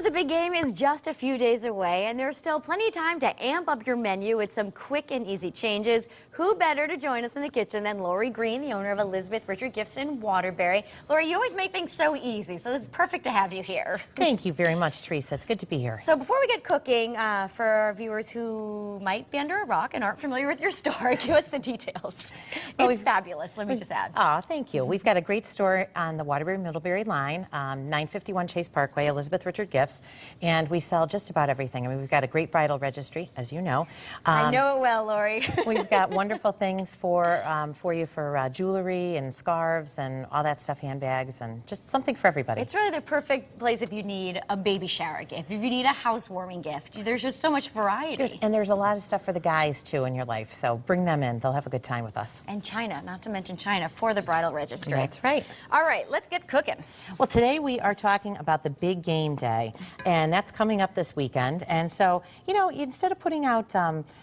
the big game is just a few days away, and there's still plenty of time to amp up your menu with some quick and easy changes. Who better to join us in the kitchen than Lori Green, the owner of Elizabeth Richard Gifts in Waterbury. Lori, you always make things so easy, so it's perfect to have you here. Thank you very much, Teresa. It's good to be here. So before we get cooking, for our viewers who might be under a rock and aren't familiar with your store, give us the details. It's fabulous, let me just add. Oh, thank you. We've got a great store on the Waterbury-Middlebury line, 951 Chase Parkway, Elizabeth Richard Gifts, and we sell just about everything. I mean, we've got a great bridal registry, as you know. I know it well, Lori. We've got wonderful things for you for jewelry and scarves and all that stuff, handbags, and just something for everybody. It's really the perfect place if you need a baby shower gift, if you need a housewarming gift. There's just so much variety. There's a lot of stuff for the guys, too, in your life, so bring them in. They'll have a good time with us. And China, not to mention China, for the bridal registry. That's right. All right, let's get cooking. Well, today we are talking about the big game day, and that's coming up this weekend. And so, you know, instead of putting out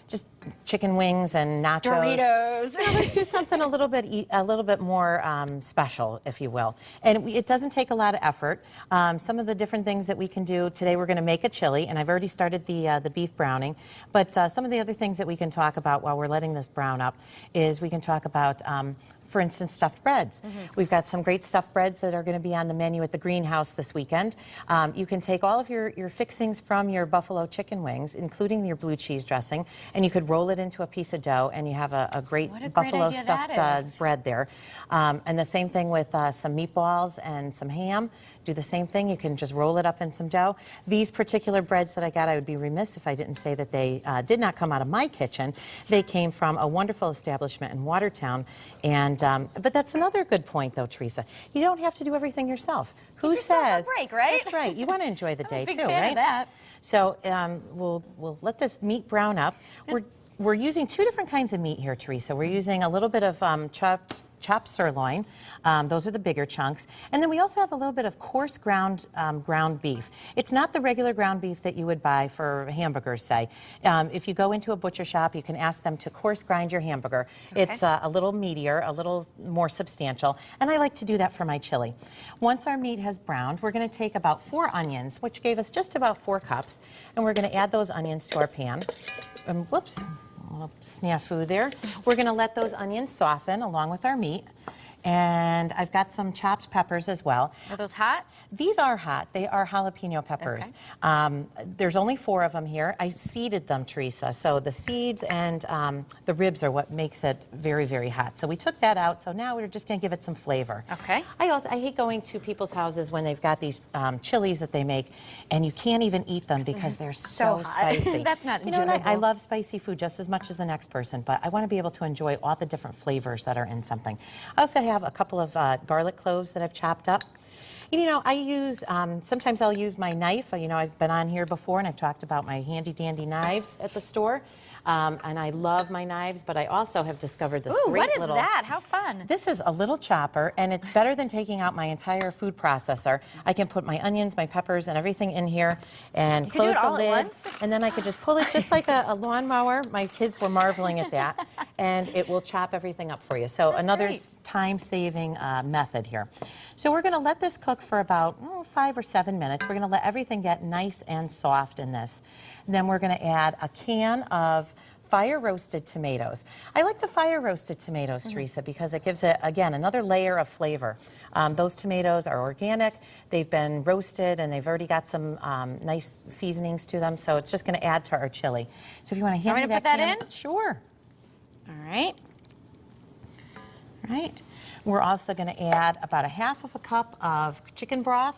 just chicken wings and nachos, Doritos. Let's do something a little bit more special, if you will. And it doesn't take a lot of effort. Some of the different things that we can do today, we're going to make a chili, and I've already started the beef browning. But some of the other things that we can talk about while we're letting this brown up is we can talk about for instance, stuffed breads. We've got some great stuffed breads that are going to be on the menu at the greenhouse this weekend. You can take all of your fixings from your buffalo chicken wings, including your blue cheese dressing, and you could roll it into a piece of dough, and you have a great buffalo stuffed bread there. And the same thing with some meatballs and some ham. Do the same thing. You can just roll it up in some dough. These particular breads that I got, I would be remiss if I didn't say that they did not come out of my kitchen. They came from a wonderful establishment in Watertown. And but that's another good point, though, Teresa. You don't have to do everything yourself. Who says? Break, right? That's right. You want to enjoy the day I'm a big too, fan right? of that. So we'll let this meat brown up. We're using two different kinds of meat here, Teresa. We're using a little bit of chopped sirloin. Those are the bigger chunks. And then we also have a little bit of coarse ground beef. It's not the regular ground beef that you would buy for hamburgers, say. If you go into a butcher shop, you can ask them to coarse grind your hamburger. Okay. It's a little meatier, a little more substantial, and I like to do that for my chili. Once our meat has browned, we're going to take about 4 onions, which gave us just about 4 cups, and we're going to add those onions to our pan. Whoops. A little snafu there. We're going to let those onions soften along with our meat. And I've got some chopped peppers as well. Are those hot? These are hot. They are jalapeno peppers. Okay. There's only 4 of them here. I seeded them, Teresa. So the seeds and the ribs are what makes it very, very hot. So we took that out. So now we're just going to give it some flavor. Okay. I hate going to people's houses when they've got these chilies that they make, and you can't even eat them because they're so spicy. That's not enjoyable. You know, I love spicy food just as much as the next person, but I want to be able to enjoy all the different flavors that are in something. I also have a couple of garlic cloves that I've chopped up. You know, I use, sometimes I'll use my knife. You know, I've been on here before and I've talked about my handy dandy knives at the store. And I love my knives, but I also have discovered this great little... What is that? How fun. This is a little chopper, and it's better than taking out my entire food processor. I can put my onions, my peppers, and everything in here and close the lid. And then I could just pull it just like a lawnmower. My kids were marveling at that. And it will chop everything up for you. So another time-saving method here. So we're going to let this cook for about 5 or 7 minutes. We're going to let everything get nice and soft in this. And then we're going to add a can of fire-roasted tomatoes. I like the fire-roasted tomatoes, Teresa, because it gives it, again, another layer of flavor. Those tomatoes are organic. They've been roasted, and they've already got some nice seasonings to them, so it's just going to add to our chili. So if you want to hand me that can. Want me to put that in? Sure. All right. All right. We're also going to add about 1/2 cup of chicken broth.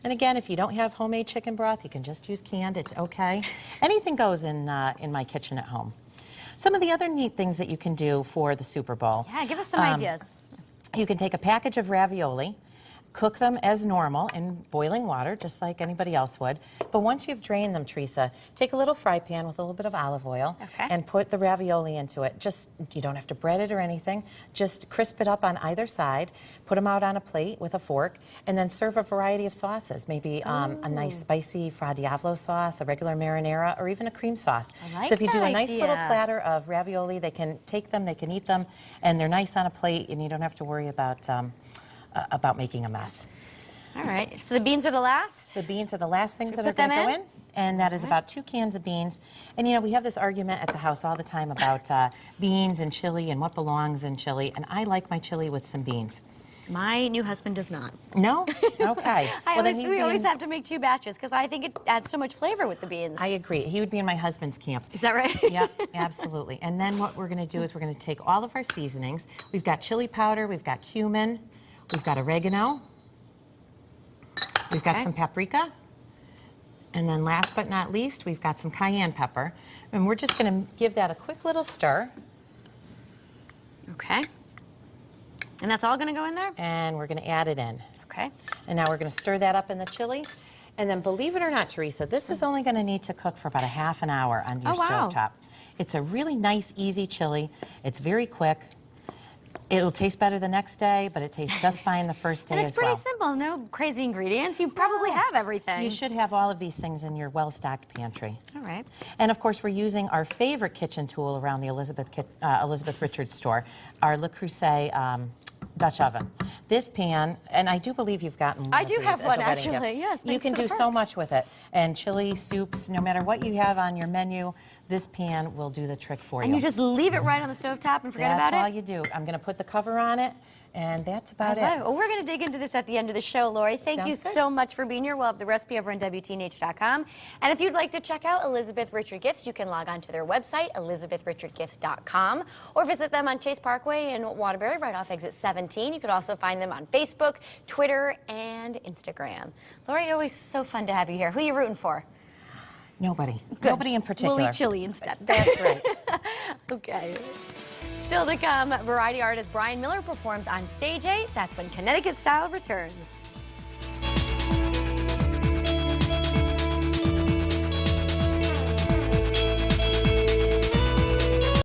And again, if you don't have homemade chicken broth, you can just use canned. It's okay. Anything goes in my kitchen at home. Some of the other neat things that you can do for the Super Bowl. Yeah, give us some ideas. You can take a package of ravioli, cook them as normal in boiling water, just like anybody else would. But once you've drained them, Teresa, take a little fry pan with a little bit of olive oil and put the ravioli into it. Just, you don't have to bread it or anything. Just crisp it up on either side, put them out on a plate with a fork, and then serve a variety of sauces. Maybe a nice spicy Fra Diavolo sauce, a regular marinara, or even a cream sauce. So if you do a nice little platter of ravioli, they can take them, they can eat them, and they're nice on a plate, and you don't have to worry about making a mess. All right, so the beans are the last? The beans are the last things that are put going to them go in? in. And that is about 2 cans of beans. And you know, we have this argument at the house all the time about beans and chili and what belongs in chili. And I like my chili with some beans. My new husband does not. No? Okay. Well, then We always in- have to make 2 batches because I think it adds so much flavor with the beans. I agree. He would be in my husband's camp. Is that right? Yep, absolutely. And then what we're going to do is we're going to take all of our seasonings. We've got chili powder, we've got cumin, we've got oregano, we've got Okay. some paprika, and then last but not least, we've got some cayenne pepper. And we're just going to give that a quick little stir, Okay. And that's all going to go in there? and we're going to add it in. Okay. And now we're going to stir that up in the chili. And then believe it or not, Teresa, this is only going to need to cook for about a half an hour on your Oh, wow. stovetop. It's a really nice, easy chili. It's very quick. It'll taste better the next day, but it tastes just fine the first day And it's as pretty well. simple. No crazy ingredients. You probably have everything. You should have all of these things in your well-stocked pantry. All right. And of course, we're using our favorite kitchen tool around the Elizabeth Richards store, our Le Creuset Dutch oven. This pan, and I do believe you've gotten one I of do these have as one, a wedding gift. actually. Yes, You thanks can to do the so perks. much with it. And chili, soups, no matter what you have on your menu, this pan will do the trick for And you just leave it right on the stovetop and forget That's about all it? you do. I'm going to put the cover on it, and that's about Okay. it. Well, we're going to dig into this at the end of the show, Lori. Thank you Sounds good. so much for being here. We'll have the recipe over on WTNH.com. And if you'd like to check out Elizabeth Richard Gifts, you can log on to their website, elizabethrichardgifts.com, or visit them on Chase Parkway in Waterbury, right off exit 17. You could also find them on Facebook, Twitter, and Instagram. Lori, always so fun to have you here. Who are you rooting for? Nobody. Good. Nobody in particular. We'll eat chili instead. That's right. Okay. Still to come, variety artist Brian Miller performs on Stage 8. That's when Connecticut Style returns.